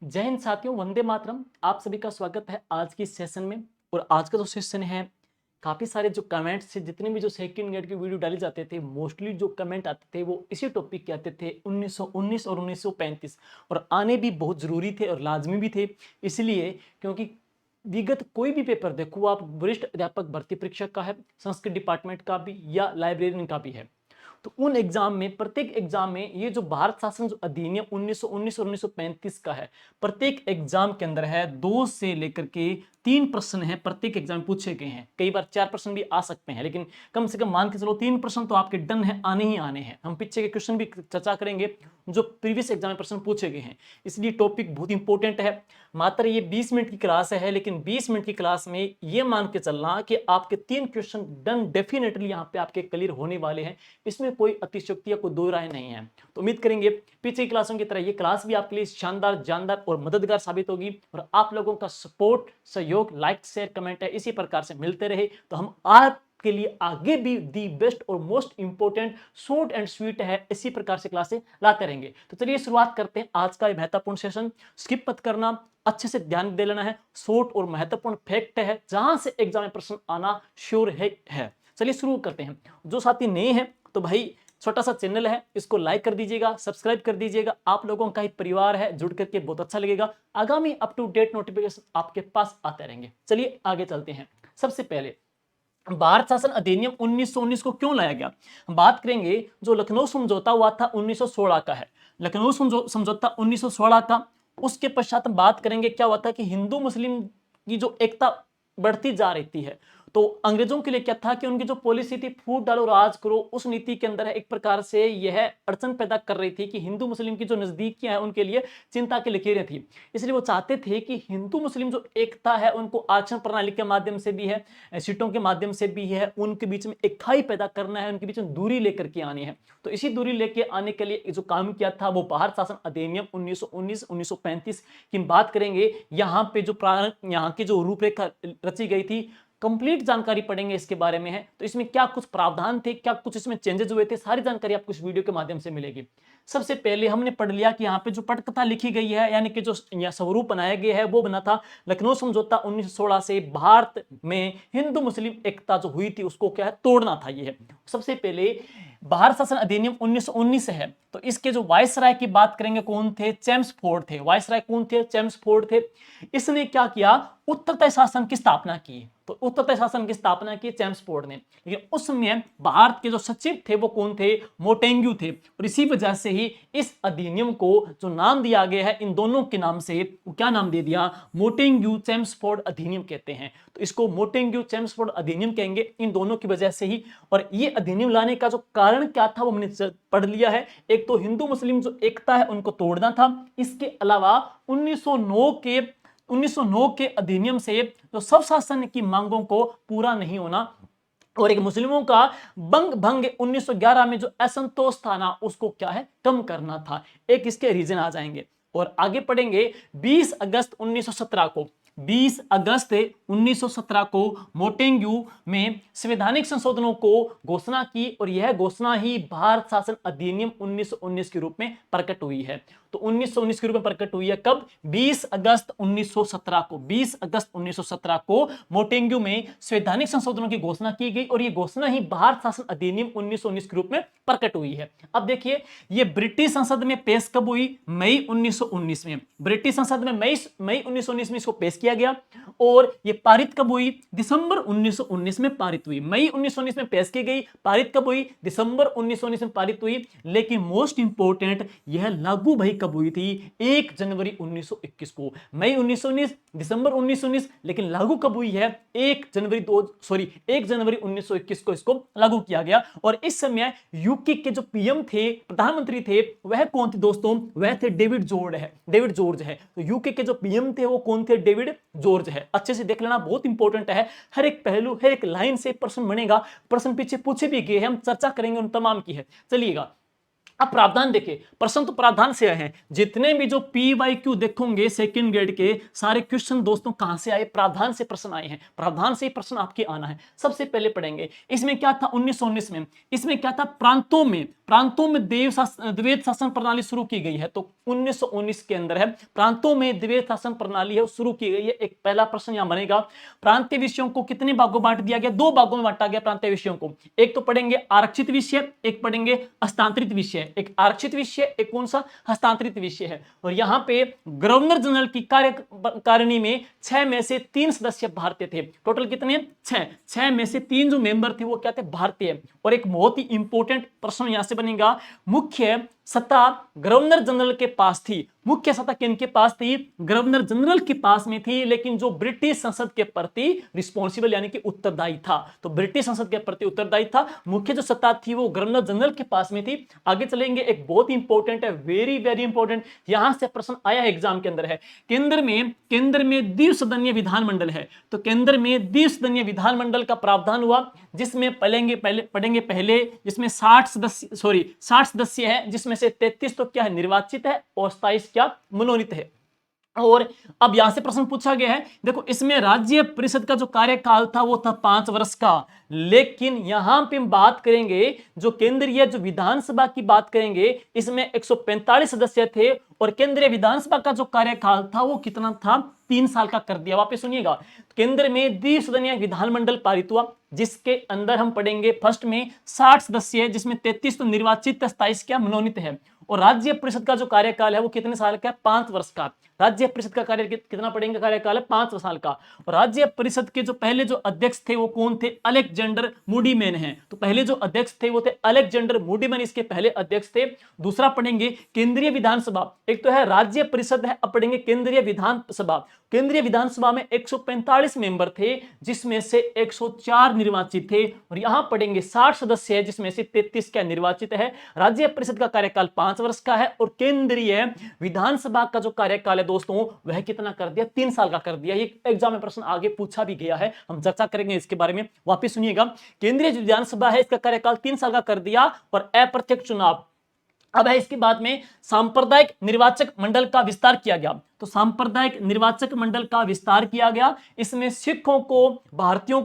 जय हिंद साथियों, वंदे मातरम। आप सभी का स्वागत है आज की सेशन में। और आज का जो सेशन है, काफ़ी सारे जो कमेंट्स थे, जितने भी जो सेकंड ग्रेड की वीडियो डाले जाते थे, मोस्टली जो कमेंट आते थे वो इसी टॉपिक के आते थे, 1919 और 1935। और आने भी बहुत ज़रूरी थे और लाजमी भी थे, इसलिए क्योंकि विगत कोई भी पेपर देखो आप, वरिष्ठ अध्यापक भर्ती परीक्षा का है, संस्कृत डिपार्टमेंट का भी या लाइब्रेरियन का भी है, तो उन एग्जाम में, प्रत्येक एग्जाम में ये जो भारत शासन जो अधिनियम 1919 और 1935 का है, प्रत्येक एग्जाम के अंदर है 2 से लेकर के 3 प्रश्न है, प्रत्येक एग्जाम पूछे गए हैं। कई बार 4 प्रश्न भी आ सकते हैं, लेकिन कम से कम मान के चलो 3 प्रश्न तो आपके डन है, आने ही आने हैं। हम पीछे के क्वेश्चन भी चर्चा करेंगे जो प्रीवियस एग्जाम में प्रश्न पूछे गए हैं, इसलिए टॉपिक बहुत इंपॉर्टेंट है। मात्र ये 20 मिनट की क्लास है, लेकिन 20 मिनट की क्लास में ये मान के चलना कि आपके 3 क्वेश्चन डन डेफिनेटली यहाँ पे आपके क्लियर होने वाले हैं। इसमें कोई अतिशयोक्ति या कोई दो राय नहीं है। तो उम्मीद करेंगे पीछे की क्लासों की तरह ये क्लास भी आपके लिए शानदार, जानदार और मददगार साबित होगी। और आप लोगों का सपोर्ट, सहयोग, लाइक, शेयर, कमेंट है इसी प्रकार से मिलते रहे, तो हम आपके लिए आगे भी दी बेस्ट और most important, short and sweet है, इसी प्रकार से क्लासें लाते रहेंगे। तो चलिए शुरुआत करते हैं आज का महत्वपूर्ण सेशन। स्किप मत करना, अच्छे से ध्यान दे लेना है। शॉर्ट और महत्वपूर्ण फैक्ट है, जहां से एग्जाम में प्रश्न आना श्योर है। चलिए शुरू करते हैं। जो साथी नए हैं तो भाई, छोटा सा चैनल है, इसको लाइक कर दीजिएगा, सब्सक्राइब कर दीजिएगा। आप लोगों का ही परिवार है, जुड़ करके बहुत अच्छा लगेगा। आगामी अप टू डेट नोटिफिकेशन आपके पास आते रहेंगे। चलिए आगे चलते हैं। सबसे पहले भारत शासन अधिनियम 1919 को क्यों लाया गया, हम बात करेंगे। जो लखनऊ समझौता हुआ था 1916 का है, लखनऊ समझौता 1916 का। उसके पश्चात हम बात करेंगे क्या हुआ था कि हिंदू मुस्लिम की जो एकता बढ़ती जा रही है, तो अंग्रेजों के लिए क्या था कि उनकी जो पॉलिसी थी, फूट डालो राज करो, उस नीति के अंदर एक प्रकार से यह अड़चन पैदा कर रही थी कि हिंदू मुस्लिम की जो नजदीकियां हैं उनके लिए चिंता की लकीरें थी। इसलिए वो चाहते थे कि हिंदू मुस्लिम जो एकता है उनको आरक्षण प्रणाली के माध्यम से भी है, सीटों के माध्यम से भी है, उनके बीच में एक खाई पैदा करना है, उनके बीच में दूरी लेकर के आनी है। तो इसी दूरी लेके आने के लिए जो काम किया था वो भारत शासन अधिनियम 1919-1935 की बात करेंगे। यहाँ पे जो यहाँ की जो रूपरेखा रची गई थी, कंप्लीट जानकारी पढ़ेंगे इसके बारे में है। तो इसमें क्या कुछ प्रावधान थे, क्या कुछ इसमें चेंजेस हुए थे, सारी जानकारी आपको इस वीडियो के माध्यम से मिलेगी। सबसे पहले हमने पढ़ लिया कि यहाँ पे जो पटकथा लिखी गई है, यानी कि जो यहाँ स्वरूप बनाया गया है, वो बना था लखनऊ समझौता 1916 से। भारत में हिंदू मुस्लिम एकता जो हुई थी उसको क्या है, तोड़ना था। ये है सबसे पहले भारत शासन अधिनियम 1919 है। तो इसके जो वायसराय की बात करेंगे, कौन थे, चेम्सफोर्ड थे। वायसराय कौन थे, चेम्सफोर्ड थे। इसने क्या किया, उत्तरतय शासन की स्थापना की। तो उत्तरतय शासन की स्थापना की चेम्सफोर्ड ने। लेकिन उस समय भारत के जो सचिव थे वो कौन थे, मोटेंग्यू थे। और इसी वजह से ही इस अधिनियम को जो नाम दिया गया है, इन दोनों के नाम से, वो क्या नाम दे दिया, मोटेंग्यू चेम्सफोर्ड अधिनियम कहते हैं। तो इसको मोटेंग्यू चेम्सफोर्ड अधिनियम कहेंगे, इन दोनों की वजह से ही। और ये अधिनियम लाने का जो कारण क्या था वो हमने पढ़ लिया है। एक तो हिंदू मुस्लिम जो एकता है उनको तोड़ना था। इसके अलावा 1909 के अधिनियम से जो सब शासन की मांगों को पूरा नहीं होना, और एक मुस्लिमों का बंग भंग 1911 में जो असंतोष था ना, उसको क्या है, कम करना था। एक इसके रीजन आ जाएंगे। और आगे पढ़ेंगे 20 अगस्त 1917 को, 20 अगस्त 1917 को मोटेंग्यू में संवैधानिक संशोधनों को घोषणा की। और यह घोषणा ही भारत शासन अधिनियम 1919 के रूप में प्रकट हुई है। तो 1919 के रूप में प्रकट हुई है कब, 20 अगस्त 1917 को। 20 अगस्त 1917 को मोटेंग्यू में संवैधानिक संशोधनों की घोषणा की गई, और यह घोषणा ही भारत शासन अधिनियम 1919 के रूप में प्रकट हुई है। अब देखिए, यह ब्रिटिश संसद में पेश कब हुई, मई 1919 में। ब्रिटिश संसद में मई 1919 में इसको पेश किया गया। और यह पारित कब हुई, दिसंबर 1919 में पारित हुई। मई 1919 में पेश की गई, पारित कब हुई, दिसंबर 1919 में पारित हुई। लेकिन मोस्ट इंपोर्टेंट, यह लागू भाई कब हुई थी, 1 जनवरी 1921 को। मई 1919, दिसंबर 1919, लेकिन लागू कब हुई है, 1 जनवरी 1921 को इसको लागू किया गया। और इस समय यूके के जो पीएम थे, प्रधानमंत्री थे, वह कौन थे दोस्तों, वह थे डेविड जॉर्ज है। तो यूके के जो पीएम थे वो कौन थे, डेविड जॉर्ज है। अच्छे से देख लेना, बहुत इंपॉर्टेंट है। हर एक पहलू, हर एक लाइन से प्रश्न बनेगा। प्रश्न पीछे पूछे भी गए हैं, हम चर्चा करेंगे उन तमाम की है। चलिएगा, अब प्रावधान देखिए, प्रश्न तो प्रावधान से आए हैं। जितने भी जो PYQ देखोगे सेकंड ग्रेड के सारे क्वेश्चन दोस्तों कहां से आए, प्रावधान से प्रश्न आए हैं। प्रावधान से ही प्रश्न आपके आना है। सबसे पहले पढ़ेंगे इसमें क्या था 1919 में, इसमें क्या था प्रांतों में द्वैध शासन प्रणाली शुरू की गई है। तो 1919 के अंदर है प्रांतों में द्वैध शासन प्रणाली है शुरू की गई है। एक पहला प्रश्न यहां बनेगा, प्रांतीय विषयों को कितने भागों बांट दिया गया, दो भागों में बांटा गया प्रांतीय विषयों को। एक तो पढ़ेंगे आरक्षित विषय, एक पढ़ेंगे हस्तांतरित विषय। एक आरक्षित विषय, एक कौन सा, हस्तांतरित विषय है। और यहाँ पे गवर्नर जनरल की कार्यकारिणी में 6 में से 3 सदस्य भारतीय थे। टोटल कितने, 6 में से 3 जो मेंबर थे वो क्या थे, भारतीय। और एक बहुत ही इंपॉर्टेंट प्रश्न यहां से बनेगा, मुख्य सत्ता गवर्नर जनरल के पास थी। मुख्य सत्ता किनके पास थी, गवर्नर जनरल के पास में थी, लेकिन जो ब्रिटिश संसद के प्रति रिस्पॉन्सिबल यानी कि उत्तरदायी था। तो ब्रिटिश संसद के प्रति उत्तरदायी था, मुख्य जो सत्ता थी वो गवर्नर जनरल के पास में थी। आगे चलेंगे, एक बहुत इंपॉर्टेंट है, वेरी वेरी इंपॉर्टेंट, यहां से प्रश्न आया एग्जाम के अंदर है। केंद्र में द्विसदनीय विधानमंडल है। तो केंद्र में द्विसदनीय विधानमंडल का प्रावधान हुआ, जिसमें पढ़ेंगे पहले जिसमें 60 सदस्य है, जिसमें से 33 तो क्या है, निर्वाचित है, और 27 क्या, मनोनीत है। और अब यहां से प्रश्न पूछा गया है, देखो इसमें राज्य परिषद का जो कार्यकाल था वो था 5 वर्ष का। लेकिन यहां पे हम बात करेंगे जो केंद्रीय जो विधानसभा की बात करेंगे, इसमें 145 सदस्य थे, और केंद्रीय विधानसभा का जो कार्यकाल था वो कितना था, 3 साल का कर दिया। वापस सुनिएगा, केंद्र में द्विसदनीय विधानमंडल पारित हुआ, जिसके अंदर हम पढ़ेंगे फर्स्ट में 60 सदस्य है, जिसमें 33 तो निर्वाचित, 27 क्या, मनोनीत है। और राज्य परिषद का जो कार्यकाल है वो कितने साल का है, 5 वर्ष का। राज्य परिषद का कार्य कितना पढ़ेंगे, कार्यकाल है 5 साल का। और राज्य परिषद के जो पहले जो अध्यक्ष थे वो कौन थे, अलेक्जेंडर मूडीमैन हैं। तो पहले जो अध्यक्ष थे वो थे अलेक्जेंडर मूडीमैन, इसके पहले अध्यक्ष थे। दूसरा पढ़ेंगे केंद्रीय विधानसभा, एक तो है राज्य परिषद है, अब पढ़ेंगे केंद्रीय विधानसभा। केंद्रीय विधानसभा में 145 मेंबर थे, जिसमें से 104 निर्वाचित थे। और यहां पढ़ेंगे 60 सदस्य है, जिसमें से 33 क्या, निर्वाचित है। राज्य परिषद का कार्यकाल 5 वर्ष का है, और केंद्रीय विधानसभा का जो कार्यकाल है दोस्तों वह कितना कर दिया, 3 साल का कर दिया। ये एग्जाम में प्रश्न आगे पूछा भी गया है, हम चर्चा करेंगे इसके बारे में। वापिस सुनिएगा, केंद्रीय विधानसभा है इसका कार्यकाल 3 साल का कर दिया। और अप्रत्यक्ष चुनाव, अब है इसके बाद में सांप्रदायिक निर्वाचक मंडल का विस्तार किया गया। तो सांप्रदायिक निर्वाचक मंडल का विस्तार किया गया, इसमें सिखों को, भारतीय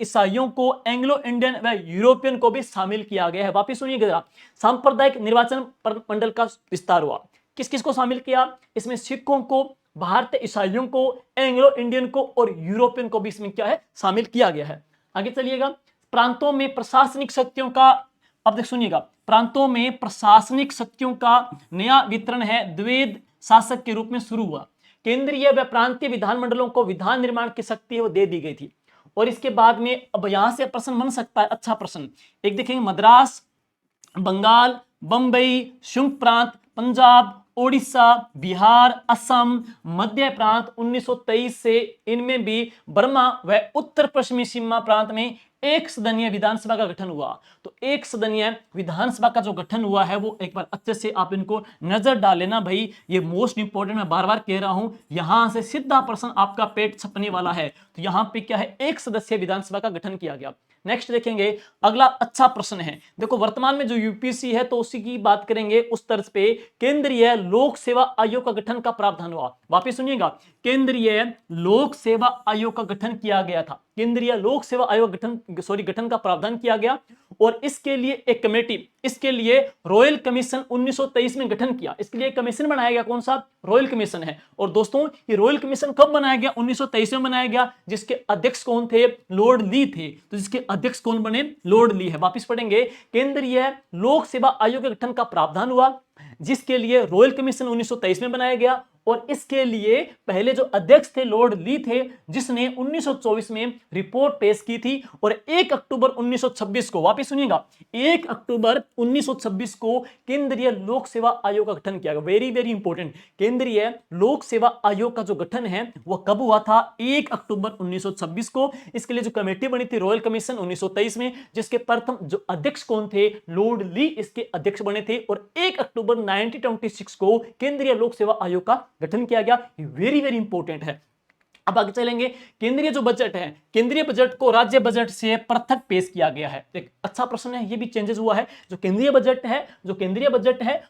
ईसाइयों को, एंग्लो इंडियन व यूरोपियन को भी शामिल किया गया है। वापिस सुनिएगा, सांप्रदायिक निर्वाचन मंडल का विस्तार हुआ, किस किस को शामिल किया, इसमें सिखों को, भारतीय ईसाइयों को, एंग्लो इंडियन को और यूरोपियन को भी इसमें क्या है, शामिल किया गया है। आगे चलिएगा, प्रांतों में प्रशासनिक शक्तियों का, अब देख सुनिएगा, प्रांतों में प्रशासनिक शक्तियों का नया वितरण है, द्वैध शासक के रूप में शुरू हुआ। केंद्रीय व प्रांतीय विधानमंडलों को विधान निर्माण की शक्ति है वो दे दी गई थी। और इसके बाद में अब यहां से प्रश्न बन सकता है, अच्छा प्रश्न एक देखेंगे, मद्रास, बंगाल, बंबई, शुंग प्रांत, पंजाब, ओडिशा, बिहार, असम, मध्य प्रांत 1923 से इनमें भी बर्मा व उत्तर पश्चिमी सीमा प्रांत में एक सदनीय विधानसभा का गठन हुआ। तो एक सदनीय विधानसभा का जो गठन हुआ है वो एक बार अच्छे से आप इनको नजर डाल लेना भाई, ये मोस्ट इंपॉर्टेंट, मैं बार बार कह रहा हूं, यहां से सीधा प्रश्न आपका पेट छपने वाला है। तो यहां पे क्या है, एक सदस्यीय विधानसभा का गठन किया गया। नेक्स्ट देखेंगे, अगला अच्छा प्रश्न है, देखो वर्तमान में जो यूपीएससी है तो उसी की बात करेंगे, उस तर्ज पे केंद्रीय लोक सेवा आयोग का गठन का प्रावधान हुआ। वापिस सुनिएगा, केंद्रीय लोक सेवा आयोग का गठन किया गया था, केंद्रीय लोक सेवा आयोग गठन का प्रावधान किया गया। और इसके लिए एक कमेटी, इसके लिए रॉयल कमीशन 1923 में गठन किया, इसके लिए कमीशन बनाया गया, कौन सा, रॉयल कमीशन है। और दोस्तों ये रॉयल कमीशन कब बनाया गया, 1923 में बनाया गया, जिसके अध्यक्ष कौन थे, लॉर्ड ली थे। तो जिसके अध्यक्ष कौन बने, लॉर्ड ली है। वापिस पढ़ेंगे, केंद्रीय लोक सेवा आयोग के गठन का प्रावधान हुआ, जिसके लिए रॉयल कमीशन 1923 में बनाया गया। और इसके लिए पहले जो अध्यक्ष थे लॉर्ड ली थे, जिसने 1924 में रिपोर्ट पेश की थी। और 1 अक्टूबर 1926 को, वापिस सुनिएगा, 1 अक्टूबर 1926 को केंद्रीय लोक सेवा आयोग का गठन किया गया। वेरी वेरी इंपॉर्टेंट, केंद्रीय लोक सेवा आयोग का जो गठन है वह कब हुआ था, 1 अक्टूबर 1926 को। इसके लिए जो कमेटी बनी थी रॉयल कमीशन 1923 में, जिसके प्रथम जो अध्यक्ष कौन थे, लॉर्ड ली इसके अध्यक्ष बने थे। और 1 अक्टूबर 1926 को केंद्रीय लोक सेवा आयोग का गठन किया गया। वेरी वेरी इंपॉर्टेंट है। अब आगे चलेंगे। केंद्रीय जो बजट है, केंद्रीय बजट को राज्य बजट से पृथक पेश किया गया है। एक अच्छा प्रश्न है, ये भी चेंजेस हुआ है। जो केंद्रीय बजट है,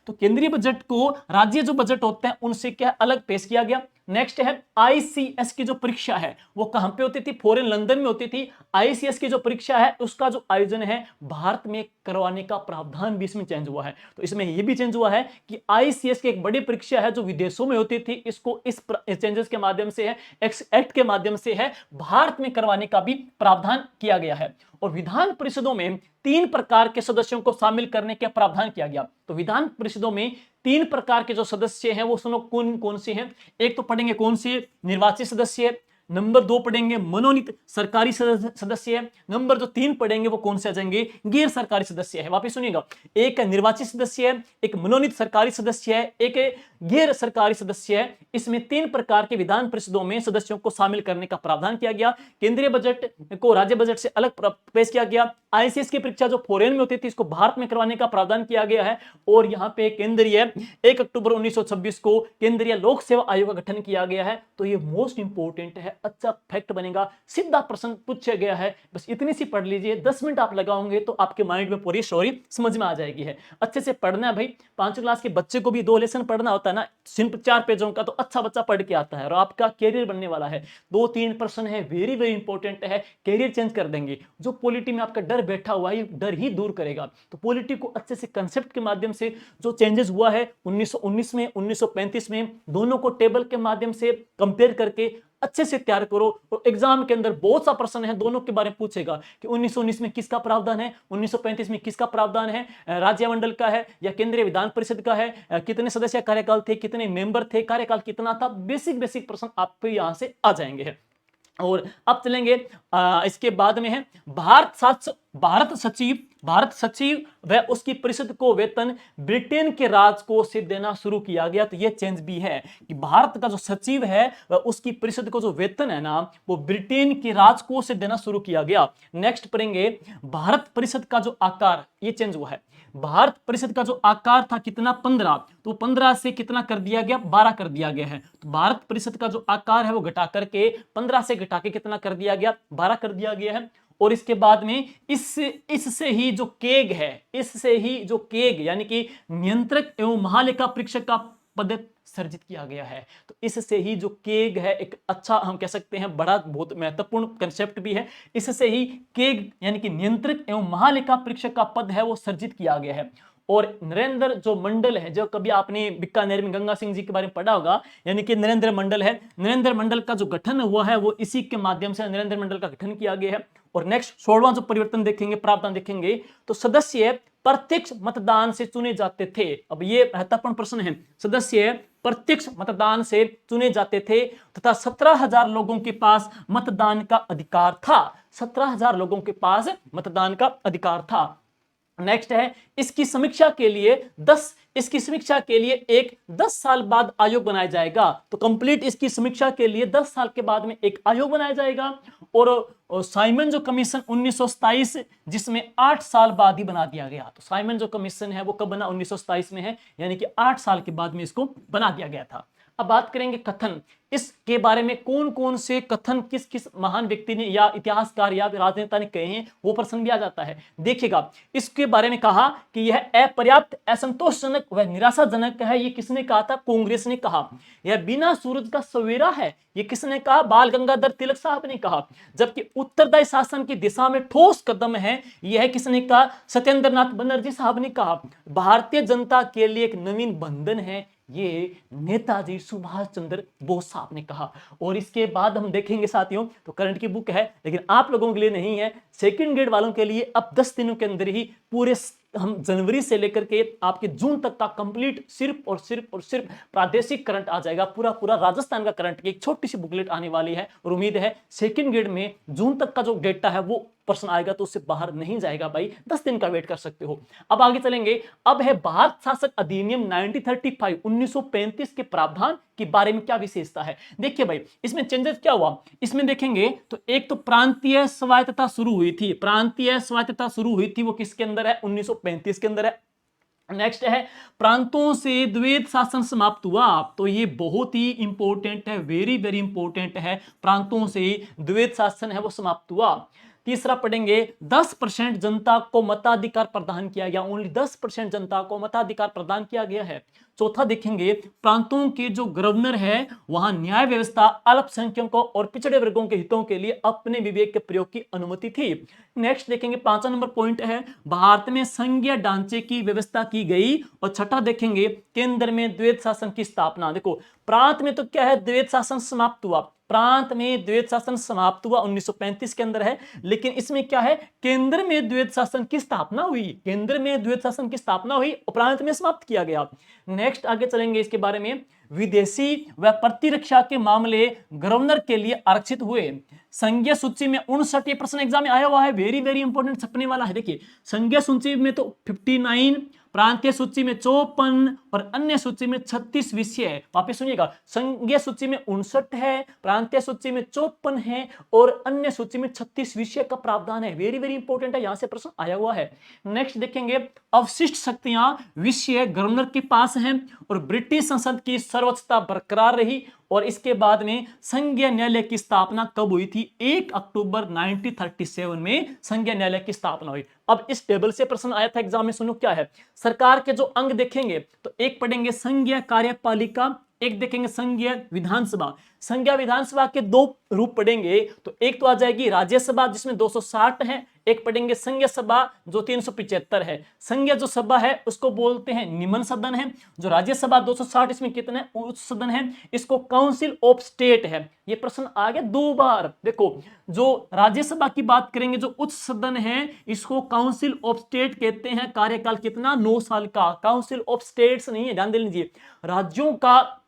तो केंद्रीय बजट को राज्य जो बजट होते हैं उनसे क्या अलग पेश किया गया। नेक्स्ट है आईसीएस की जो परीक्षा है वो कहां पे होती थी, फॉरेन लंदन में होती थी। आईसीएस की जो परीक्षा है उसका जो आयोजन है भारत में करवाने का प्रावधान भी इसमें चेंज हुआ है। तो इसमें यह भी चेंज हुआ है कि आईसीएस की एक बड़ी परीक्षा है जो विदेशों में होती थी, इसको इस चेंजेस के माध्यम से है, एक्ट के माध्यम से है, भारत में करवाने का भी प्रावधान किया गया है। और विधान परिषदों में 3 प्रकार के सदस्यों को शामिल करने का प्रावधान किया गया। तो विधान परिषदों में 3 प्रकार के जो सदस्य हैं वो सुनो कौन कौन से हैं। एक तो पढ़ेंगे कौन से, निर्वाचित सदस्य। नंबर 2 पढ़ेंगे मनोनीत सरकारी सदस्य है। नंबर जो 3 पढ़ेंगे वो कौन से आ जाएंगे, गैर सरकारी सदस्य है। वापस सुनिएगा, एक निर्वाचित सदस्य है, एक मनोनीत सरकारी सदस्य है, एक गैर सरकारी सदस्य है। इसमें 3 प्रकार के विधान परिषदों में सदस्यों को शामिल करने का प्रावधान किया गया। केंद्रीय बजट को राज्य बजट से अलग पेश किया गया। आईसीएस की परीक्षा जो फॉरेन में होती थी इसको भारत में करवाने का प्रावधान किया गया है। और यहां पे केंद्रीय 1 अक्टूबर 1926 को केंद्रीय लोक सेवा आयोग का गठन किया गया है। तो ये मोस्ट इंपोर्टेंट है, अच्छा फैक्ट बनेगा, सीधा प्रश्न पूछा गया है। बस इतनी सी पढ़ लीजिए, 10 मिनट आप लगाओगे तो आपके माइंड में पूरी स्टोरी समझ में आ जाएगी है। अच्छे से पढ़ना है भाई, 5वीं क्लास के बच्चे को भी 2 लेसन पढ़ना होता है ना, सिर्फ 4 पेजों का, तो अच्छा बच्चा पढ़ के आता है और आपका कैरियर बनने वाला है। 2-3 प्रश्न है, वेरी वेरी इंपॉर्टेंट है, कैरियर चेंज कर देंगे। जो पॉलिटी में आपका डर बैठा हुआ है डर ही दूर करेगा। तो पॉलिटी को अच्छे से कंसेप्ट के माध्यम से जो चेंजेस हुआ है 1919 में 1935 में, दोनों को टेबल के माध्यम से कंपेयर करके अच्छे से तैयार करो। और एग्जाम के अंदर बहुत सा प्रश्न है दोनों के बारे में पूछेगा कि 1919 में किसका प्रावधान है, 1935 में किसका प्रावधान है, राज्य मंडल का है या केंद्रीय विधान परिषद का है, कितने सदस्य कार्यकाल थे, कितने मेंबर थे, कार्यकाल कितना था, बेसिक प्रश्न आपको यहां से आ जाएंगे। और अब चलेंगे इसके बाद में है भारत सचिव व उसकी परिषद को वेतन ब्रिटेन के राजकोष से देना शुरू किया गया। तो यह चेंज भी है कि भारत का जो सचिव है व उसकी परिषद को जो वेतन है ना वो ब्रिटेन के राजकोष से देना शुरू किया गया। नेक्स्ट पढ़ेंगे भारत परिषद का जो आकार, ये चेंज हुआ है। भारत परिषद का जो आकार था कितना, 15, तो 15 से कितना कर दिया गया, 12 कर दिया गया है। तो भारत परिषद का जो आकार है वो घटा करके 15 से घटा के कितना कर दिया गया, 12 कर दिया गया है। और इसके बाद में इससे ही जो केग है, इससे ही जो केग यानी कि नियंत्रक एवं महालेखा परीक्षक का पद सर्जित किया गया है। तो इससे ही जो केग है, एक अच्छा हम कह सकते हैं बड़ा बहुत महत्वपूर्ण कंसेप्ट भी है। इससे ही केग यानी कि नियंत्रक एवं महालेखा परीक्षक का पद है वो सर्जित किया गया है। और नरेंद्र जो मंडल है, जो कभी आपने बीकानेर में गंगा सिंह जी के बारे में पढ़ा होगा, यानी कि नरेंद्र मंडल है, नरेंद्र मंडल का जो गठन हुआ है वो इसी के माध्यम से नरेंद्र मंडल का गठन किया गया है। और नेक्स्ट 16वां जो परिवर्तन देखेंगे, प्रावधान देखेंगे, तो सदस्य प्रत्यक्ष मतदान से चुने जाते थे। अब ये महत्वपूर्ण प्रश्न है, सदस्य प्रत्यक्ष मतदान से चुने जाते थे तथा 17,000 लोगों के पास मतदान का अधिकार था। 17,000 लोगों के पास मतदान का अधिकार था। नेक्स्ट है इसकी समीक्षा के लिए एक 10 साल बाद आयोग बनाया जाएगा। तो कंप्लीट इसकी समीक्षा के लिए 10 साल के बाद में एक आयोग बनाया जाएगा। और साइमन जो कमीशन 1927 जिसमें 8 साल बाद ही बना दिया गया। तो साइमन जो कमीशन है वो कब बना, 1927 में है, यानी कि 8 साल के बाद में इसको बना दिया गया था। अब बात करेंगे कथन, इसके बारे में कौन कौन से कथन किस किस महान व्यक्ति ने या इतिहासकार या राजनेता ने कहे हैं, वो प्रश्न भी आ जाता है। देखिएगा, इसके बारे में कहा कि यह अपर्याप्त, असंतोषजनक व निराशाजनक है। ये किसने कहा था, कांग्रेस ने कहा। यह बिना सूरज का सवेरा है, ये किसने कहा, बाल गंगाधर तिलक साहब ने कहा। जबकि उत्तरदायी शासन की दिशा में ठोस कदम है, यह किसने कहा, सत्येंद्र नाथ बनर्जी साहब ने कहा। भारतीय जनता के लिए एक नवीन बंधन है, ये नेताजी सुभाष चंद्र बोस साहब ने कहा। और इसके बाद हम देखेंगे साथियों, तो करंट की बुक है लेकिन आप लोगों के लिए नहीं है, सेकंड ग्रेड वालों के लिए अब 10 दिनों के अंदर ही पूरे हम जनवरी से लेकर के आपके जून तक का कंप्लीट सिर्फ और सिर्फ प्रादेशिक करंट आ जाएगा। पूरा राजस्थान का करंट की एक छोटी सी बुकलेट आने वाली है और उम्मीद है सेकंड ग्रेड में जून तक का जो डेटा है वो प्रश्न आएगा तो उससे बाहर नहीं जाएगा भाई, 10 दिन का वेट कर सकते हो। अब आगे चलेंगे, अब है भारत शासक अधिनियम 1935 1935 के प्रावधान के बारे में क्या विशेषता है। देखिए भाई, इसमें चेंजेस क्या हुआ, इसमें देखेंगे तो एक तो प्रांतीय स्वायत्तता शुरू हुई थी, वो किसके अंदर है, 1935 के अंदर है। नेक्स्ट है प्रांतों से द्वैत शासन समाप्त हुआ। तो ये बहुत ही इंपॉर्टेंट है, वेरी वेरी इंपॉर्टेंट है, प्रांतों से द्वैत शासन है वो समाप्त हुआ। तीसरा पढ़ेंगे 10% जनता को मताधिकार प्रदान किया गया, ओनली 10% जनता को मताधिकार प्रदान किया गया है। चौथा देखेंगे प्रांतों के जो गवर्नर है वहां न्याय व्यवस्था अल्पसंख्यकों और पिछड़े वर्गों के हितों के लिए अपने विवेक के प्रयोग की अनुमति थी। नेक्स्ट देखेंगे 5वां नंबर पॉइंट है भारत में संघीय ढांचे की व्यवस्था की गई। और छठा देखेंगे केंद्र में द्वैत शासन की स्थापना। देखो प्रांत में तो क्या है, द्वैत शासन समाप्त हुआ, प्रांत में द्वैत शासन समाप्त हुआ 1935 के अंदर है, लेकिन इसमें क्या है, केंद्र में द्वैत शासन की स्थापना हुई, केंद्र में द्वैत शासन की स्थापना हुई और प्रांत में समाप्त किया गया। नेक्स्ट आगे चलेंगे इसके बारे में, विदेशी व प्रतिरक्षा के मामले गवर्नर के लिए आरक्षित हुए। संघीय सूची में 59, ये प्रश्न एग्जाम में आया हुआ है, वेरी वेरी इंपॉर्टेंट छपने वाला है। देखिए संघीय सूची में तो 59, प्रांतीय सूची में 54 और अन्य सूची में 36 विषय है। वापस सुनिएगा, संघीय सूची में 59 है, प्रांतीय सूची में 54 है और अन्य सूची में 36 विषय का प्रावधान है। वेरी वेरी इंपॉर्टेंट है, यहां से प्रश्न आया हुआ है। नेक्स्ट देखेंगे अवशिष्ट शक्तियां विषय गवर्नर के पास हैं और ब्रिटिश संसद की सर्वोच्चता बरकरार रही। और इसके बाद में संघीय न्यायालय की स्थापना कब हुई थी, 1 अक्टूबर 1937 में संघीय न्यायालय की स्थापना हुई। अब इस टेबल से प्रश्न आया था एग्जाम में, सुनो क्या है, सरकार के जो अंग देखेंगे तो एक पढ़ेंगे संघीय कार्यपालिका, एक देखेंगे संघीय विधानसभा। संघीय विधानसभा के दो रूप पढ़ेंगे, तो एक तो आ जाएगी राज्यसभा जिसमें 260 है, एक पढ़ेंगे संघीय सभा जो 375 है। संघीय जो सभा है उसको बोलते हैं निम्न सदन है, जो राज्यसभा 260 इसमें कितने उच्च सदन है, इसको काउंसिल ऑफ स्टेट है। ये प्रश्न आ गया 2 बार। देखो जो राज्यसभा की बात करेंगे, जो उच्च सदन है इसको काउंसिल ऑफ स्टेट कहते हैं। कार्यकाल कितना, 9 साल का। काउंसिल ऑफ स्टेट्स नहीं है, ध्यान दे लीजिए, राज्यों का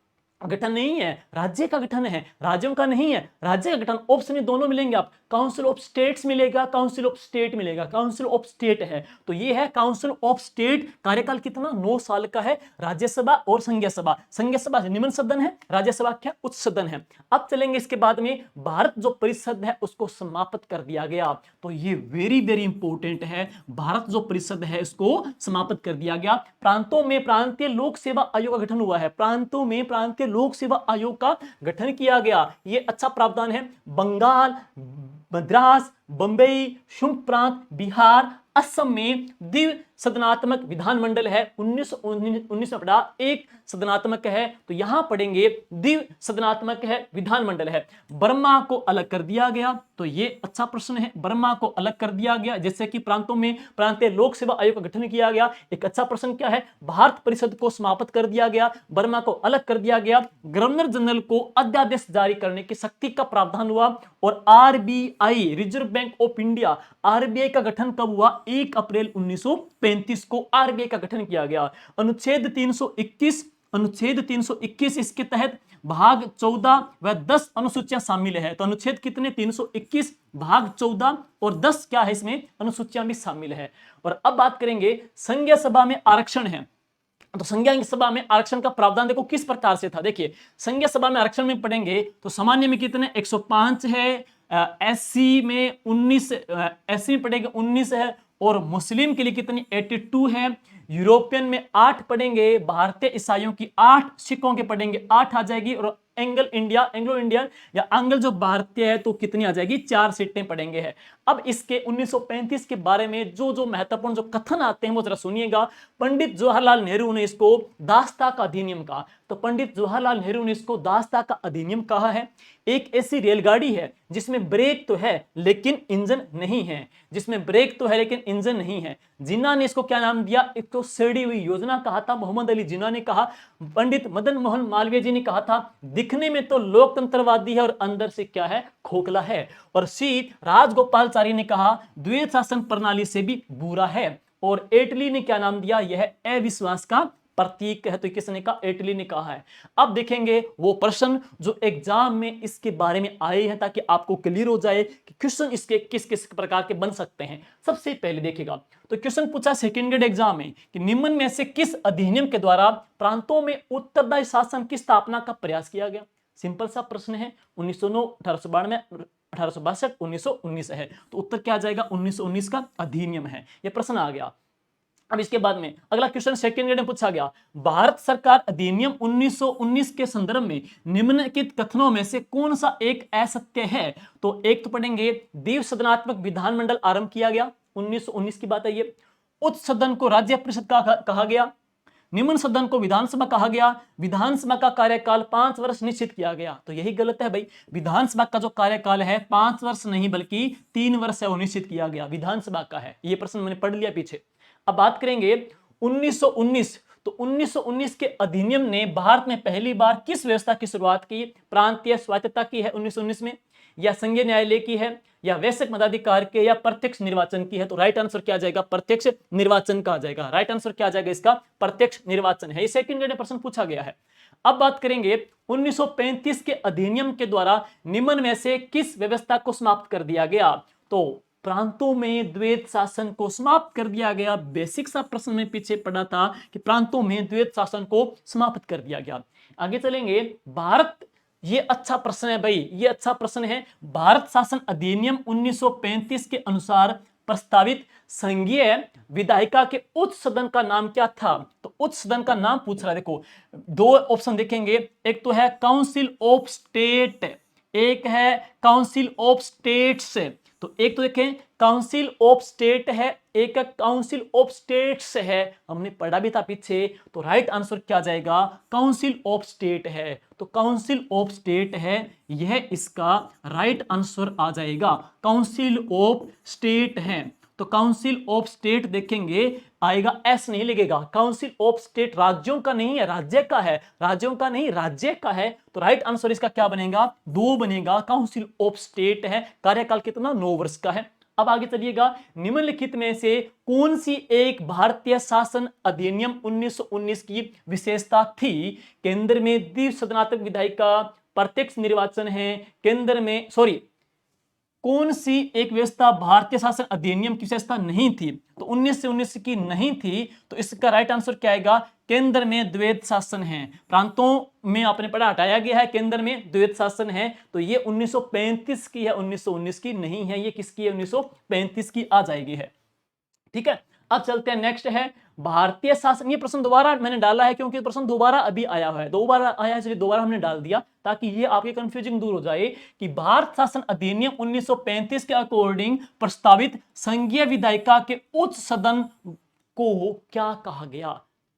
गठन नहीं है, राज्य का गठन है, राज्यों का नहीं है, राज्य का गठन। ऑप्शन में दोनों मिलेंगे, आप काउंसिल ऑफ स्टेट्स मिलेगा, काउंसिल ऑफ स्टेट मिलेगा, काउंसिल ऑफ स्टेट है। तो ये है काउंसिल ऑफ स्टेट, कार्यकाल कितना, 9 साल का है। राज्यसभा और संघीय सभा, संघीय सभा निम्न सदन है, राज्यसभा क्या उच्च सदन है। अब चलेंगे इसके बाद में, भारत जो परिषद है उसको समाप्त कर दिया गया। तो ये वेरी वेरी इंपॉर्टेंट है, भारत जो परिषद है इसको समाप्त कर दिया गया। प्रांतों में प्रांतीय लोक सेवा आयोग का गठन हुआ है, प्रांतों में प्रांतीय लोक सेवा आयोग का गठन किया गया। ये अच्छा प्रावधान है। बंगाल, मद्रास, बंबई, शुंग प्रांत, बिहार, असम में द्वि सदनात्मक विधानमंडल है। 1919 में पढ़ा एक सदनात्मक है, तो यहां पढ़ेंगे द्वि सदनात्मक है, विधानमंडल है। बर्मा को अलग कर दिया गया, तो ये अच्छा प्रश्न है, बर्मा को अलग कर दिया गया। जैसे कि प्रांतों में प्रांतीय लोक सेवा आयोग का गठन किया गया। एक अच्छा प्रश्न क्या है, भारत परिषद को समाप्त कर दिया गया, बर्मा को अलग कर दिया गया, गवर्नर जनरल को अध्यादेश जारी करने की शक्ति का प्रावधान हुआ। और RBI, reserve bank of India, RBI का गठन कब हुआ, 1 अप्रैल 1935 को आरबीआई का गठन किया गया। अनुच्छेद 321 इसके तहत भाग 14 व 10 अनुसूचियां शामिल है। तो अनुच्छेद कितने, 321, भाग 14 और 10 क्या है इसमें, अनुसूचियां भी शामिल है। और अब बात करेंगे संघीय सभा में आरक्षण है। तो संघीय सभा में आरक्षण का प्रावधान देखो किस प्रकार से था। देखिए संघीय सभा में आरक्षण में पढ़ेंगे तो सामान्य में कितने, 105 है, एससी में 19, एससी में पढ़ेंगे 19 है, और मुस्लिम के लिए कितनी, 82 है। यूरोपियन में 8 पढ़ेंगे, भारतीय ईसाइयों की 8, सिखों के पढ़ेंगे 8 आ जाएगी। और एंग्लो इंडियन या आंग्ल जो भारतीय है तो कितनी आ जाएगी, 4 सीटें पढ़ेंगे है। अब इसके 1935 के बारे में जो जो महत्वपूर्ण जो कथन आते हैं वो जरा सुनिएगा। पंडित जवाहरलाल नेहरू ने इसको दास्ता का अधिनियम कहा। तो पंडित जवाहरलाल नेहरू ने इसको दास्ता का अधिनियम कहा है। एक ऐसी रेलगाड़ी है जिसमें ब्रेक तो है लेकिन इंजन नहीं है, जिसमें ब्रेक तो है लेकिन इंजन नहीं है। जिन्ना ने इसको क्या नाम दिया, एक तो सड़ी हुई योजना कहा था, मोहम्मद अली जिन्ना ने कहा। पंडित मदन मोहन मालवीय जी ने कहा था दिखने में तो लोकतंत्रवादी है और अंदर से क्या है, खोखला है। और सी राजगोपालचारी ने कहा द्वैत शासन प्रणाली से भी बुरा है। और एटली ने क्या नाम दिया, यह अविश्वास का प्रतीक है। तो किसने कहा, एटली ने कहा है। अब देखेंगे वो प्रश्न जो एग्जाम में इसके बारे में आए हैं ताकि आपको क्लियर हो जाए कि क्वेश्चन इसके किस किस प्रकार के बन सकते हैं। सबसे पहले देखिएगा तो क्वेश्चन पूछा सेकंड ग्रेड एग्जाम में कि निम्न में से किस अधिनियम के द्वारा प्रांतों में उत्तरदायी शासन की स्थापना का प्रयास किया गया। सिंपल सा प्रश्न है, 1909, 1892, 1862, 1919 है। तो उत्तर क्या आ जाएगा, 1919 का अधिनियम है। यह प्रश्न आ गया। अब इसके बाद में अगला क्वेश्चन सेकंड ग्रेड में पूछा गया, भारत सरकार अधिनियम 1919 के संदर्भ में निम्नलिखित कथनों में से कौन सा एक असत्य है? तो एक तो पढ़ेंगे, द्विसदनात्मक विधानमंडल आरंभ किया गया, 1919 की बात है ये। उच्च सदन को राज्य परिषद कहा गया, निम्न सदन को विधानसभा कहा गया, विधानसभा का कार्यकाल 5 वर्ष निश्चित किया गया। तो यही गलत है भाई, विधानसभा का जो कार्यकाल है 5 वर्ष नहीं बल्कि 3 वर्ष है वो निश्चित किया गया, विधानसभा का है। ये प्रश्न मैंने पढ़ लिया पीछे। अब बात करेंगे 1919, तो 1919 के अधिनियम ने भारत में पहली बार किस व्यवस्था की शुरुआत की? प्रांतीय स्वायत्तता की है 1919 में, या संघीय न्यायालय की है, या वैश्विक मताधिकार के, या प्रत्यक्ष निर्वाचन की है? तो राइट आंसर क्या आ जाएगा? प्रत्यक्ष निर्वाचन का आ जाएगा। राइट आंसर क्या आ जाएगा इसका? प्रत्यक्ष निर्वाचन है। ये सेकंड ग्रेड में प्रश्न पूछा गया है। अब बात करेंगे 1935 के अधिनियम के द्वारा निम्न में से किस व्यवस्था को समाप्त कर दिया गया? तो प्रांतों में द्वैत शासन को समाप्त कर दिया गया। बेसिक सा प्रश्न में पीछे पढ़ा था कि प्रांतों में द्वैत शासन को समाप्त कर दिया गया। आगे चलेंगे, भारत, ये अच्छा प्रश्न है भाई, ये अच्छा प्रश्न है। भारत शासन अधिनियम 1935 के अनुसार प्रस्तावित संघीय विधायिका के उच्च सदन का नाम क्या था? तो उच्च सदन का नाम पूछ रहा है। देखो दो ऑप्शन देखेंगे, एक तो है काउंसिल ऑफ स्टेट, एक है काउंसिल ऑफ स्टेट्स। तो एक तो देखें काउंसिल ऑफ स्टेट है, एक काउंसिल ऑफ स्टेट्स है, हमने पढ़ा भी था पीछे। तो राइट आंसर क्या जाएगा? काउंसिल ऑफ स्टेट है। तो काउंसिल ऑफ स्टेट है, यह इसका राइट आंसर आ जाएगा। काउंसिल ऑफ स्टेट है, तो काउंसिल ऑफ स्टेट देखेंगे आएगा, एस नहीं लगेगा। काउंसिल ऑफ स्टेट राज्यों का नहीं है, राज्य का है, राज्यों का नहीं राज्य का है। तो राइट आंसर इसका क्या बनेगा? 2 बनेगा। काउंसिल ऑफ स्टेट है, कार्यकाल कितना? 9 वर्ष का है। अब आगे चलिएगा, निम्नलिखित में से कौन सी एक भारतीय शासन अधिनियम 1919 की विशेषता थी? केंद्र में द्विसदनात्मक विधायिका, प्रत्यक्ष निर्वाचन है, केंद्र में कौन सी एक व्यवस्था भारतीय शासन अधिनियम की विशेषता नहीं थी? तो 19 से 19 की नहीं थी। तो इसका राइट आंसर क्या आएगा? केंद्र में द्वैत शासन है। प्रांतों में आपने पढ़ा हटाया गया है, केंद्र में द्वैत शासन है। तो ये 1935 की है, 1919 की नहीं है। ये किसकी है? 1935 की आ जाएगी है। ठीक है, अब चलते हैं, नेक्स्ट है भारतीय शासन। ये प्रश्न दोबारा मैंने डाला है क्योंकि प्रश्न दोबारा अभी आया हुआ है, दोबारा आया है इसलिए दोबारा हमने डाल दिया ताकि ये आपके कंफ्यूजिंग दूर हो जाए कि भारत शासन अधिनियम 1935 के अकॉर्डिंग प्रस्तावित संघीय विधायिका के उच्च सदन को क्या कहा गया?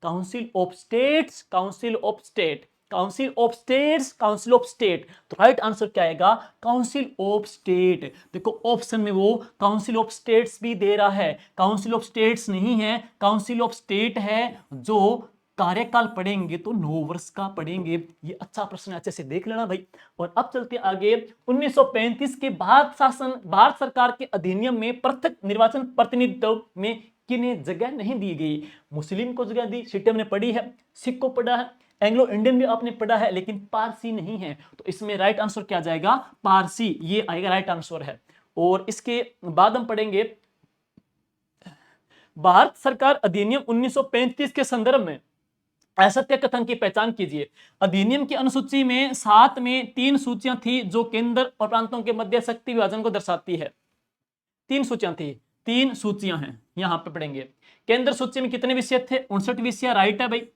Council of states, council of state, council of states, council of state. तो राइट आंसर क्या आएगा? Council of state. देखो ऑप्शन में वो काउंसिल ऑफ स्टेट्स भी दे रहा है, काउंसिल ऑफ स्टेट्स नहीं है, काउंसिल ऑफ स्टेट है। जो कार्यकाल पढ़ेंगे तो 9 वर्ष का पढ़ेंगे। ये अच्छा प्रश्न है, अच्छे से देख लेना भाई। और अब चलते आगे, 1935 के भारत सरकार के अधिनियम में पृथक निर्वाचन प्रतिनिधित्व में किन्हें जगह नहीं दी गई? मुस्लिम को जगह दी, सिटी हमने पढ़ी है, सिख को पढ़ा है, एंग्लो इंडियन भी आपने पढ़ा है, लेकिन पारसी नहीं है। तो इसमें राइट आंसर क्या जाएगा? पारसी, ये आएगा राइट आंसर है। और इसके बाद हम पढ़ेंगे भारत सरकार अधिनियम 1935 के संदर्भ में असत्य कथन की पहचान कीजिए। अधिनियम की अनुसूची में 7 में 3 सूचियां थी जो केंद्र और प्रांतों के मध्य शक्ति विभाजन को दर्शाती है। 3 सूचियां थी, 3 सूचियां हैं, यहां पे पढ़ेंगे। केंद्र सूची में कितने विषय थे? 59 विषय, राइट है भाई।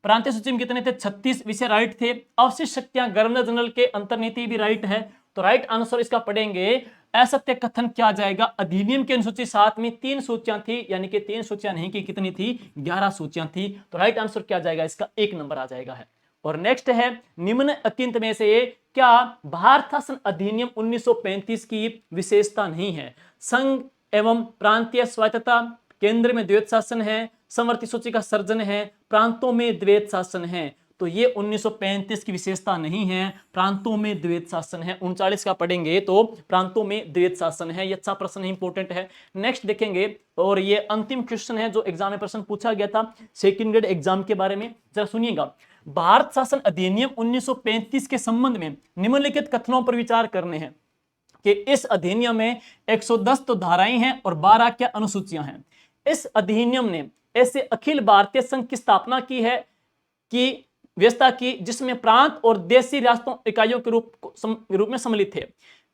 प्रांतीय सूची में कितने थे? 36 विषय, राइट थे। अवशिष्ट शक्तियां गवर्नर जनरल के अंतर्नीति भी राइट है। तो राइट आंसर इसका पढ़ेंगे असत्य कथन क्या जाएगा? अधिनियम की अनुसूची 7 में 3 सूचियां थी, यानी कि 3 सूचियां नहीं कि कितनी थी? 11 सूचियां थी। तो राइट आंसर क्या जाएगा? इसका 1 नंबर आ जाएगा है। और नेक्स्ट है, निम्न अत्यंत में से क्या भारत शासन अधिनियम 1935 की विशेषता नहीं है? संघ एवं प्रांतीय स्वायत्तता, केंद्र में द्वैत शासन है, समवर्ती सूची का सर्जन है, प्रांतों में द्वैत शासन है। तो ये 1935 की विशेषता नहीं है, प्रांतों में द्वैत शासन है। 39 का पढ़ेंगे तो प्रांतों में द्वैत शासन है। ये अच्छा प्रश्न है, इंपॉर्टेंट है। नेक्स्ट देखेंगे, और ये अंतिम क्वेश्चन है जो एग्जाम में प्रश्न पूछा गया था सेकंड ग्रेड एग्जाम के बारे में, जरा सुनिएगा। भारत शासन अधिनियम 1935 के संबंध में निम्नलिखित कथनों पर विचार करने हैं कि इस अधिनियम में 110 तो धाराएं हैं और 12 क्या अनुसूचियां हैं। इस अधिनियम ने ऐसे अखिल भारतीय संघ की स्थापना की है कि व्यवस्था की जिसमें प्रांत और देशी रियासतों इकाइयों के रूप में सम्मिलित थे।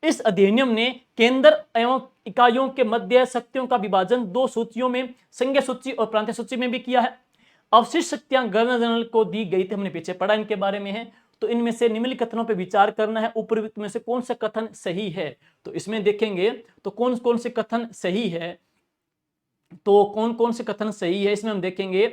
इस अधिनियम ने केंद्र एवं इकाइयों के मध्य शक्तियों का विभाजन दो सूचियों में, संघीय सूची और प्रांतीय सूची में भी किया है। अवशिष्ट शक्तियां गवर्नर जनरल को दी गई थी, हमने पीछे पढ़ा इनके बारे में है। तो इनमें से निम्नलिखित कथनों पर विचार करना है, उपरोक्त में से कौन सा कथन सही है। तो इसमें देखेंगे तो कौन कौन से कथन सही है, तो कौन कौन से कथन सही है इसमें हम देखेंगे।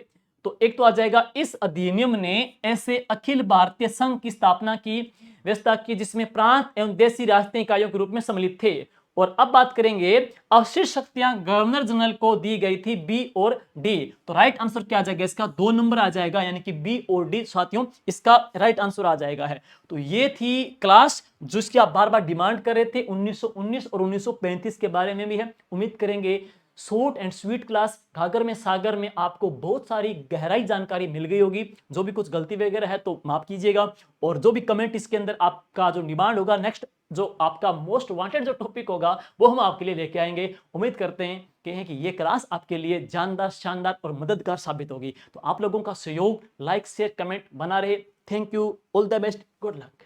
तो एक तो आ जाएगा, इस अधिनियम ने ऐसे अखिल भारतीय संघ की स्थापना की व्यवस्था की जिसमें प्रांत एवं देशी राष्ट्रीय इकाइयों के रूप में सम्मिलित थे। और अब बात करेंगे, अवशिष्ट शक्तियां गवर्नर जनरल को दी गई थी, बी और डी। तो राइट आंसर क्या आ जाएगा इसका, 2 नंबर आ जाएगा, यानी कि बी और डी साथियों इसका राइट आंसर आ जाएगा है। तो ये थी क्लास जिसकी आप बार बार डिमांड कर रहे थे, 1919 और 1935 के बारे में भी है। उम्मीद करेंगे शॉर्ट एंड स्वीट क्लास घाघर में सागर में आपको बहुत सारी गहराई जानकारी मिल गई होगी। जो भी कुछ गलती वगैरह है तो माफ कीजिएगा, और जो भी कमेंट इसके अंदर आपका जो डिमांड होगा, नेक्स्ट जो आपका मोस्ट वांटेड जो टॉपिक होगा वो हम आपके लिए लेके आएंगे। उम्मीद करते हैं कि ये क्लास आपके लिए जानदार, शानदार और मददगार साबित होगी। तो आप लोगों का सहयोग, लाइक शेयर कमेंट बना रहे। Thank you, all the best, good luck.